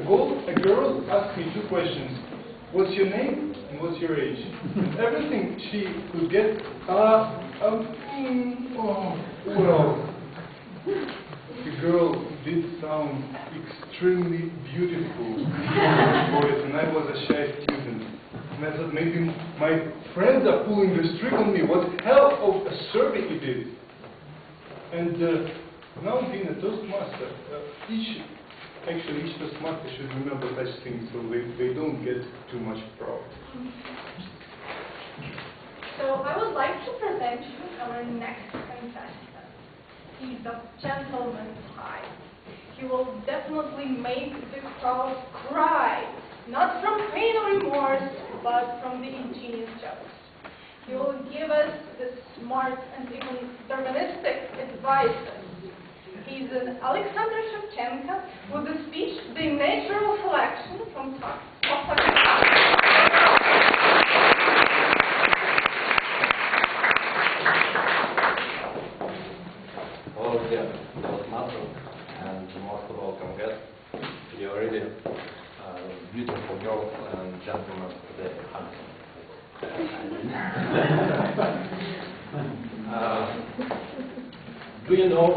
a girl asked me two questions. What's your name and what's your age? And everything she could get, well, the girl did sound extremely beautiful voice, and I was a shy student. And I thought maybe my friends are pulling the string on me. What hell of a survey it is. And now being a Toastmaster, each Toastmaster should remember such things so they don't get too much proud. So I would like to present you our next contestant. He's a gentleman's type. He will definitely make the crowd cry, not from pain or remorse, but from the ingenious jokes. He will give us the smart and even deterministic advice. He's an Alexander Shevchenko with the speech The Natural Selection from Hello, dear Toastmasters, and most welcome guests. You're really beautiful girls and gentlemen today. Do you know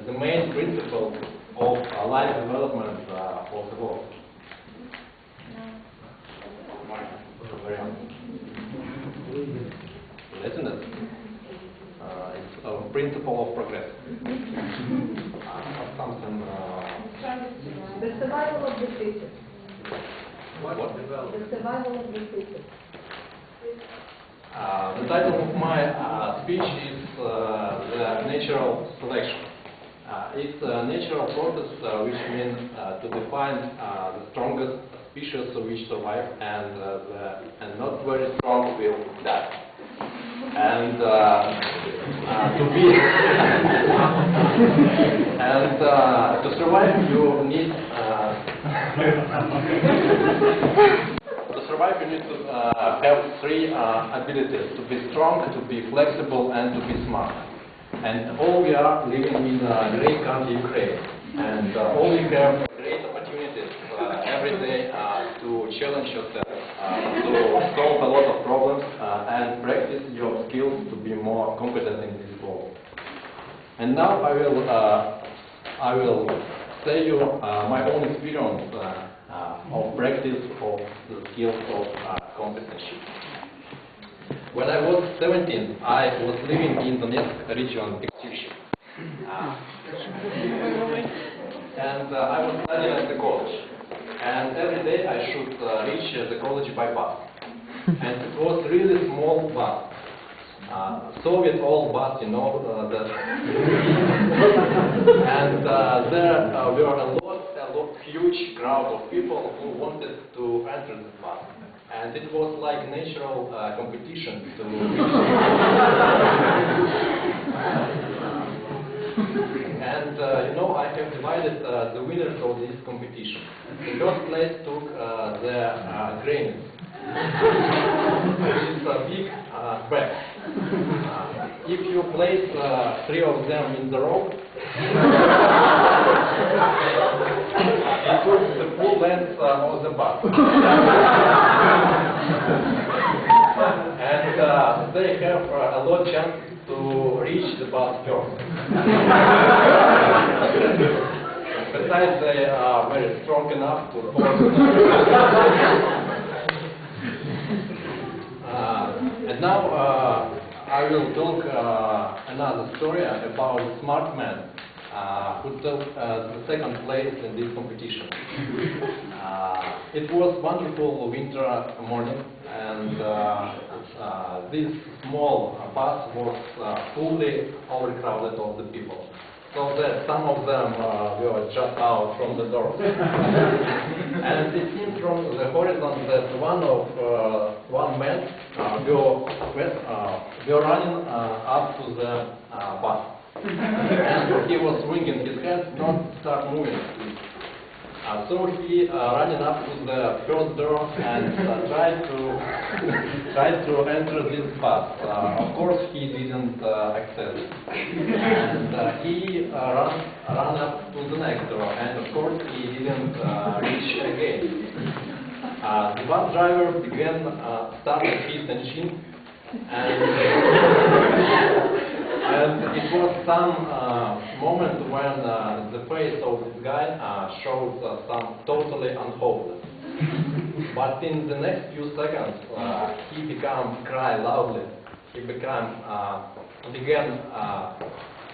the main principle of life development of the world? Isn't it? It's a principle of progress. Something. The survival of the fittest. What? The survival of the fittest. The title of my speech is The Natural Selection. It's a natural process which means to define the strongest species which survive and not very strong will die. And to survive you need to have three abilities: to be strong, to be flexible, and to be smart. And all we are living in a great country, Ukraine, and all we have great opportunities every day to challenge yourself, to solve a lot of problems, and practice your skills to be more competent in this world. And now I will say you my own experience of practice of the skills of competency. When I was 17, I was living in Donetsk region, Pektyushchi. And I was studying at the college. And every day I should reach the college by bus. And it was really small bus. Soviet old bus, you know. And there were a huge crowd of people who wanted to enter the bus. And it was like natural competition to and you know, I have divided the winners of this competition. The first place took the grains, which is a big bag. If you place three of them in the row, it took the full length of the bus. And they have a lot of chance to reach the bus first. Besides, they are very strong enough to hold. And now I will talk another story about a smart man who took the second place in this competition. It was wonderful winter morning, and this small bus was fully overcrowded of the people, so that some of them were just out from the door. And it seemed from the horizon that one man were running up to the bus. And he was swinging his hands, not start moving. So he running up to the first door and tried to enter this bus. Of course, he didn't access it. And he ran up to the next door, and of course he didn't reach again. The bus driver began starting his engine, and it was some moment when the face of this guy showed some totally unhopeless. But in the next few seconds, he began cry loudly. He began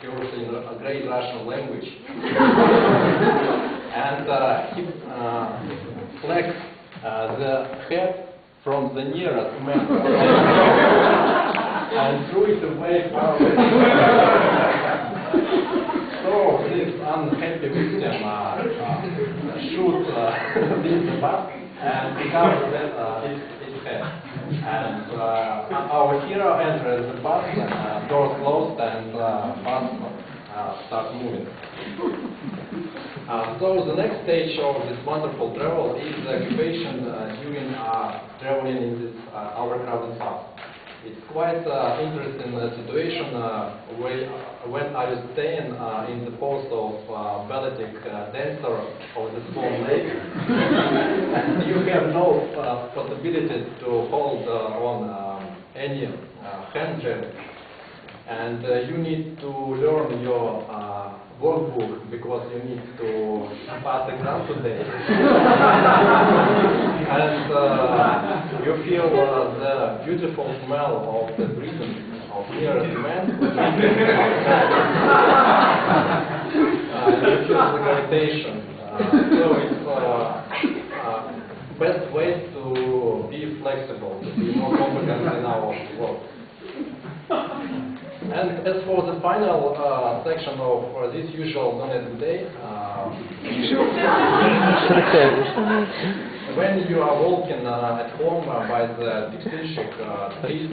using a great Russian language, and he flexed the head from the nearest man and threw it away far away. So this unhappy victim shoot leave the bus and covered its head. And our hero enters the bus, doors closed, and bus starts moving. So the next stage of this wonderful travel is the occupation during traveling in this overcrowded bus. It's quite interesting situation when I was staying in the post of balletic dancer of the small lake, and you have no possibility to hold on any hand gel, and you need to learn your workbook because you need to pass exam today. And you feel the beautiful smell of the breathing of nearest man. You feel the gravitation. So it's best way to be flexible, to be more competent in our work. And as for the final section of this usual Donetsk day, when you are walking at home by the Diksinchik street,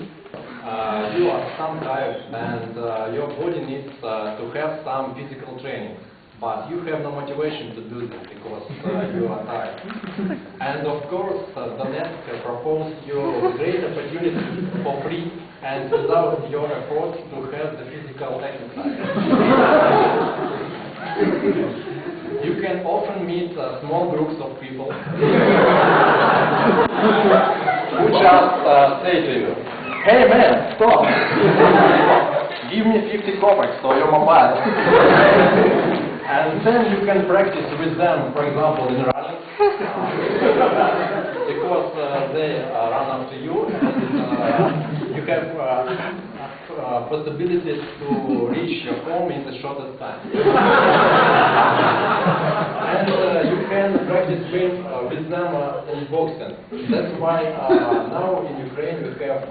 you are some tired and your body needs to have some physical training. But you have no motivation to do this because you are tired. And of course, Donetsk proposed you a great opportunity for free and without your effort to have the physical exercise. You can often meet small groups of people who just say to you, "Hey man, stop! Give me 50 kopecks or your mobile." And then you can practice with them, for example, in running, because they run after you, and you have possibilities to reach your home in the shortest time. And you can practice with them in boxing. That's why now in Ukraine we have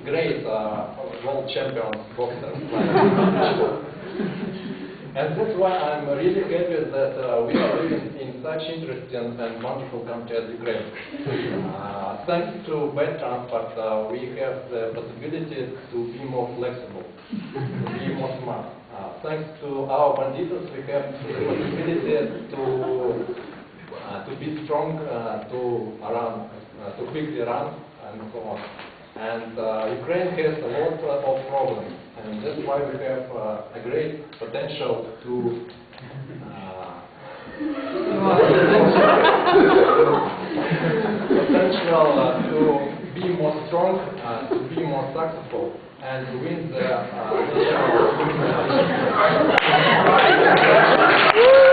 great world champions boxers. And that's why I'm really happy that we are living in such interesting and wonderful country as Ukraine. Thanks to bad transport, we have the possibility to be more flexible, to be more smart. Thanks to our banditos, we have the possibility to be strong, to quickly run, and so on. And Ukraine has a lot of problems, and that's why we have a great potential to be more strong, to be more successful, and to win the national